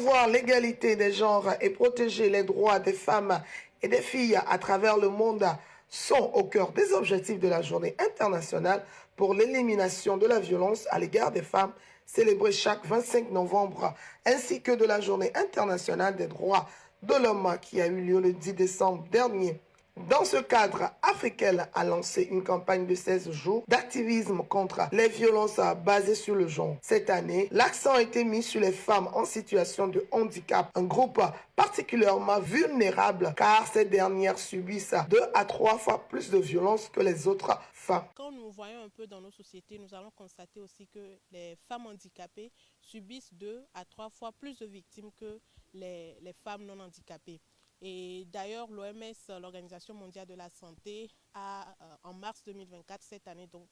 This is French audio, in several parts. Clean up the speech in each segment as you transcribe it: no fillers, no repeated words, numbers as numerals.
Promouvoir l'égalité des genres et protéger les droits des femmes et des filles à travers le monde sont au cœur des objectifs de la Journée internationale pour l'élimination de la violence à l'égard des femmes, célébrée chaque 25 novembre, ainsi que de la Journée internationale des droits de l'homme qui a eu lieu le 10 décembre dernier. Dans ce cadre, Africaine a lancé une campagne de 16 jours d'activisme contre les violences basées sur le genre. Cette année, l'accent a été mis sur les femmes en situation de handicap, un groupe particulièrement vulnérable car ces dernières subissent 2 à 3 fois plus de violences que les autres femmes. Quand nous voyons un peu dans nos sociétés, nous allons constater aussi que les femmes handicapées subissent 2 à 3 fois plus de victimes que les femmes non handicapées. Et d'ailleurs, l'OMS, l'Organisation mondiale de la santé, a en mars 2024, cette année, donc,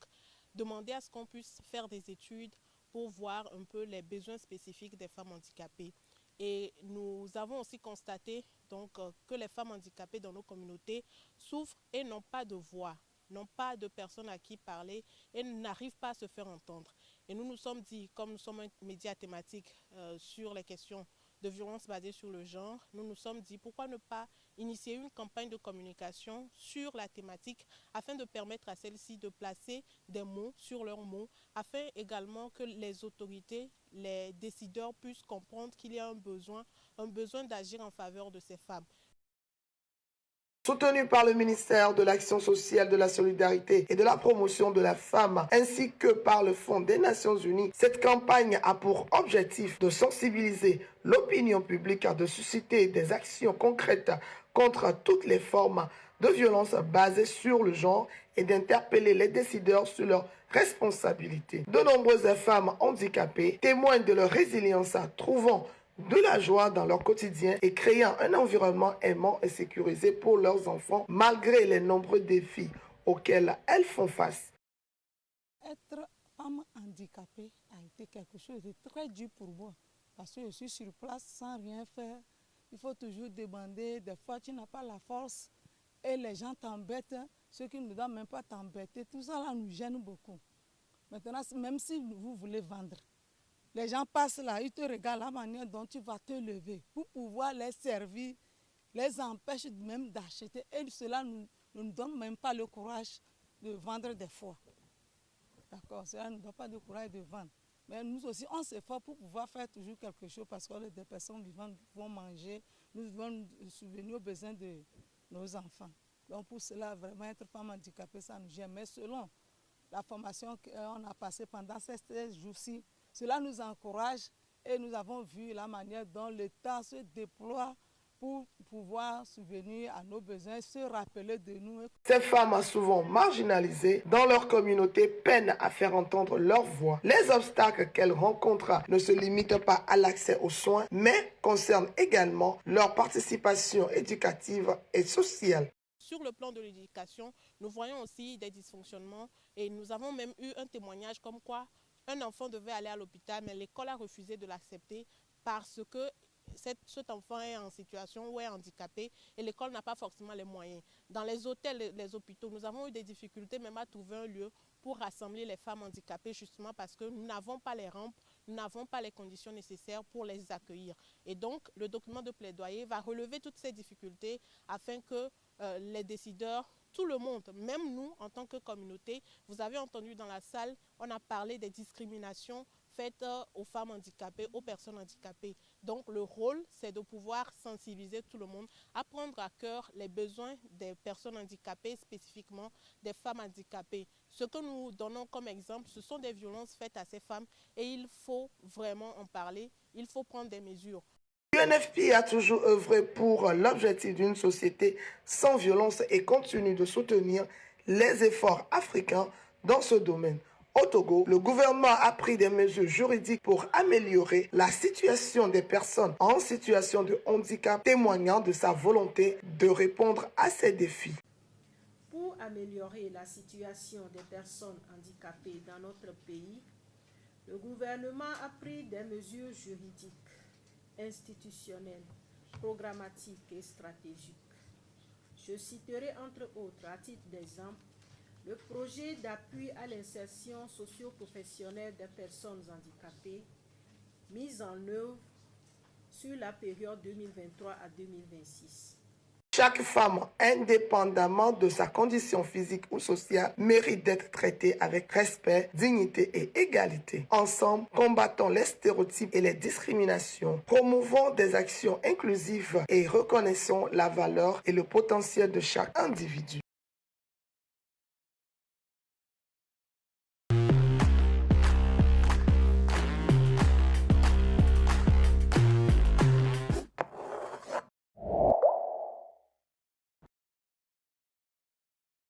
demandé à ce qu'on puisse faire des études pour voir un peu les besoins spécifiques des femmes handicapées. Et nous avons aussi constaté donc, que les femmes handicapées dans nos communautés souffrent et n'ont pas de voix, n'ont pas de personnes à qui parler et n'arrivent pas à se faire entendre. Et nous nous sommes dit, comme nous sommes un média thématique sur les questions de violence basée sur le genre, nous nous sommes dit pourquoi ne pas initier une campagne de communication sur la thématique afin de permettre à celle-ci de placer des mots sur leurs mots, afin également que les autorités, les décideurs puissent comprendre qu'il y a un besoin d'agir en faveur de ces femmes. Soutenue par le ministère de l'Action sociale, de la solidarité et de la promotion de la femme, ainsi que par le Fonds des Nations unies, cette campagne a pour objectif de sensibiliser l'opinion publique, de susciter des actions concrètes contre toutes les formes de violence basées sur le genre et d'interpeller les décideurs sur leurs responsabilités. De nombreuses femmes handicapées témoignent de leur résilience, trouvant de la joie dans leur quotidien et créant un environnement aimant et sécurisé pour leurs enfants malgré les nombreux défis auxquels elles font face. Être femme handicapée a été quelque chose de très dur pour moi parce que je suis sur place sans rien faire. Il faut toujours demander, des fois tu n'as pas la force et les gens t'embêtent, ceux qui ne doivent même pas t'embêter. Tout ça là nous gêne beaucoup. Maintenant, même si vous voulez vendre, les gens passent là, ils te regardent la manière dont tu vas te lever pour pouvoir les servir, les empêche même d'acheter. Et cela ne nous donne même pas le courage de vendre des fois. D'accord, cela ne donne pas le courage de vendre. Mais nous aussi, on s'efforce pour pouvoir faire toujours quelque chose parce que des personnes vivantes vont manger, nous devons subvenir aux besoins de nos enfants. Donc pour cela, vraiment être femme handicapée, ça nous gêne. Mais selon la formation qu'on a passée pendant ces 16 jours-ci, cela nous encourage et nous avons vu la manière dont l'État se déploie pour pouvoir subvenir à nos besoins, se rappeler de nous. Ces femmes, souvent marginalisées dans leur communauté, peinent à faire entendre leur voix. Les obstacles qu'elles rencontrent ne se limitent pas à l'accès aux soins, mais concernent également leur participation éducative et sociale. Sur le plan de l'éducation, nous voyons aussi des dysfonctionnements et nous avons même eu un témoignage comme quoi un enfant devait aller à l'hôpital, mais l'école a refusé de l'accepter parce que cet enfant est en situation où est handicapé et l'école n'a pas forcément les moyens. Dans les hôtels, les hôpitaux, nous avons eu des difficultés même à trouver un lieu pour rassembler les femmes handicapées justement parce que nous n'avons pas les rampes, nous n'avons pas les conditions nécessaires pour les accueillir. Et donc, le document de plaidoyer va relever toutes ces difficultés afin que les décideurs, tout le monde, même nous en tant que communauté, vous avez entendu dans la salle, on a parlé des discriminations faites aux femmes handicapées, aux personnes handicapées. Donc le rôle, c'est de pouvoir sensibiliser tout le monde, à prendre à cœur les besoins des personnes handicapées, spécifiquement des femmes handicapées. Ce que nous donnons comme exemple, ce sont des violences faites à ces femmes et il faut vraiment en parler, il faut prendre des mesures. L'UNFPA a toujours œuvré pour l'objectif d'une société sans violence et continue de soutenir les efforts africains dans ce domaine. Au Togo, le gouvernement a pris des mesures juridiques pour améliorer la situation des personnes en situation de handicap, témoignant de sa volonté de répondre à ces défis. Pour améliorer la situation des personnes handicapées dans notre pays, le gouvernement a pris des mesures juridiques, institutionnelles, programmatiques et stratégiques. Je citerai entre autres, à titre d'exemple, le projet d'appui à l'insertion socio-professionnelle des personnes handicapées mis en œuvre sur la période 2023 à 2026. Chaque femme, indépendamment de sa condition physique ou sociale, mérite d'être traitée avec respect, dignité et égalité. Ensemble, combattons les stéréotypes et les discriminations, promouvons des actions inclusives et reconnaissons la valeur et le potentiel de chaque individu.